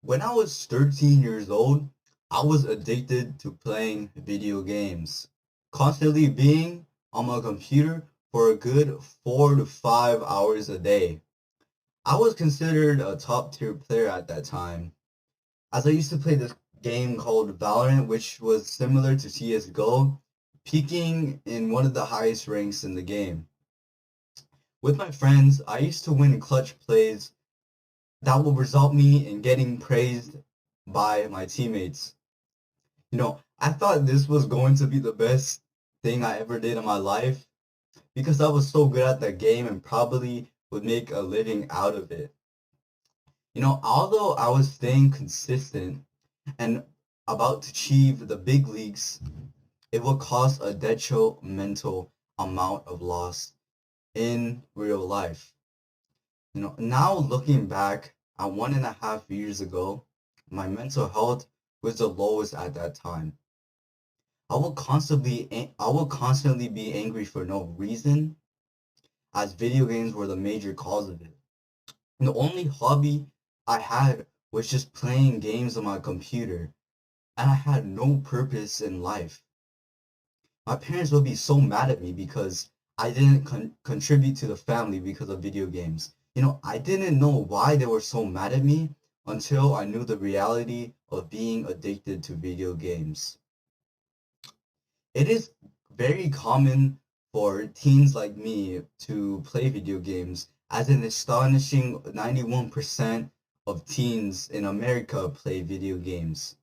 When I was 13 years old, I was addicted to playing video games, constantly being on my computer for a good 4 to 5 hours a day. I was considered a top tier player at that time, as I used to play this game called Valorant, which was similar to CSGO, peaking in one of the highest ranks in the game. With my friends, I used to win clutch plays that will result me in getting praised by my teammates. I thought this was going to be the best thing I ever did in my life because I was so good at that game and probably would make a living out of it. Although I was staying consistent and about to achieve the big leagues, it will cause a detrimental amount of loss in real life. Now looking back at 1.5 years ago, my mental health was the lowest at that time. I will constantly be angry for no reason, as video games were the major cause of it. And the only hobby I had was just playing games on my computer, and I had no purpose in life. My parents would be so mad at me because I didn't contribute to the family because of video games. I didn't know why they were so mad at me until I knew the reality of being addicted to video games. It is very common for teens like me to play video games, as an astonishing 91% of teens in America play video games.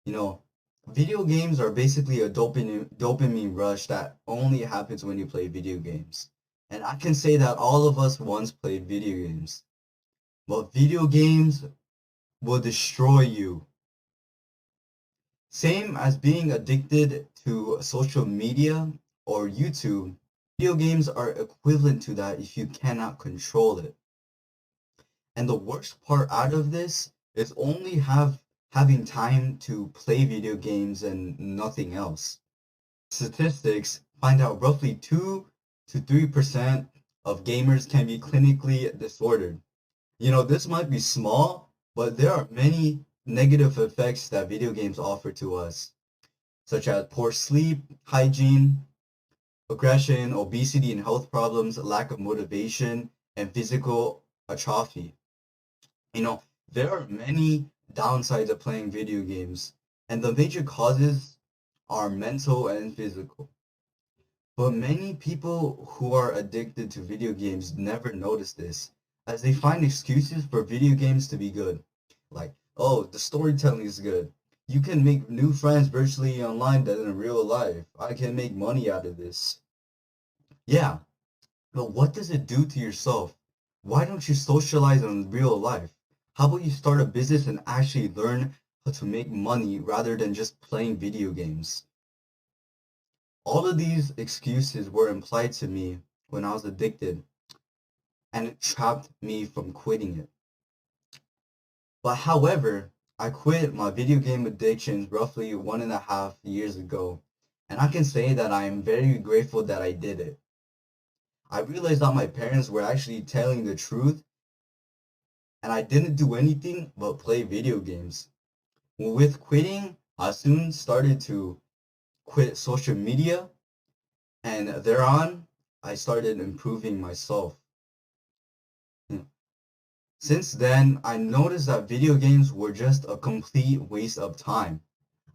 You know, Video games are basically a dopamine rush that only happens when you play video games. And I can say that all of us once played video games. But video games will destroy you. Same as being addicted to social media or YouTube, video games are equivalent to that if you cannot control it. And the worst part out of this is only having time to play video games and nothing else. Statistics find out roughly 2 to 3% of gamers can be clinically disordered. This might be small, but there are many negative effects that video games offer to us, such as poor sleep, hygiene, aggression, obesity and health problems, lack of motivation, and physical atrophy. You know, there are many downsides of playing video games, and the major causes are mental and physical. But many people who are addicted to video games never notice this, as they find excuses for video games to be good. Like, oh, the storytelling is good. You can make new friends virtually online than in real life. I can make money out of this. Yeah, but what does it do to yourself? Why don't you socialize in real life? How about you start a business and actually learn how to make money rather than just playing video games? All of these excuses were implied to me when I was addicted, and it trapped me from quitting it. But however, I quit my video game addiction roughly 1.5 years ago, and I can say that I am very grateful that I did it. I realized that my parents were actually telling the truth, and I didn't do anything but play video games. With quitting, I soon started to quit social media, and thereon, I started improving myself. Since then, I noticed that video games were just a complete waste of time.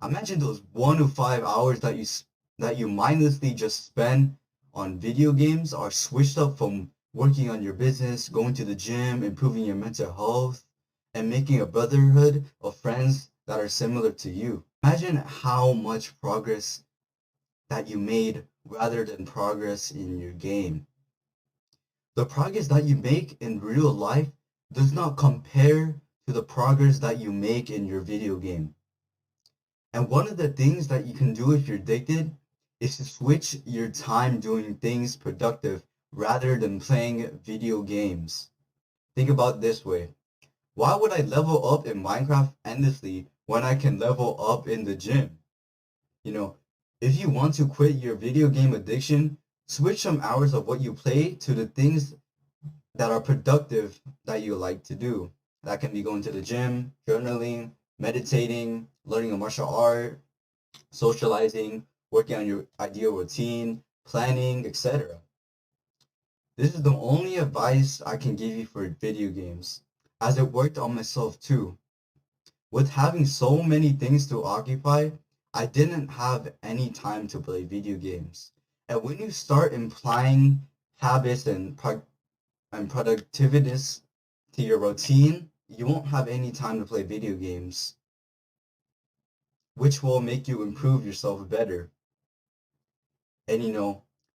Imagine those 1 to 5 hours that you mindlessly just spend on video games are switched up from working on your business, going to the gym, improving your mental health, and making a brotherhood of friends that are similar to you. Imagine how much progress that you made rather than progress in your game. The progress that you make in real life does not compare to the progress that you make in your video game. And one of the things that you can do if you're addicted is to switch your time doing things productive rather than playing video games. Think about it this way. Why would I level up in Minecraft endlessly when I can level up in the gym? You know, if you want to quit your video game addiction, switch some hours of what you play to the things that are productive that you like to do. That can be going to the gym, journaling, meditating, learning a martial art, socializing, working on your ideal routine, planning, etc. This is the only advice I can give you for video games, as it worked on myself too. With having so many things to occupy, I didn't have any time to play video games. And when you start implying habits and productiveness to your routine, you won't have any time to play video games, which will make you improve yourself better. And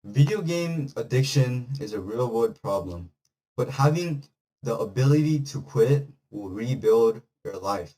video game addiction is a real world problem, but having the ability to quit will rebuild your life.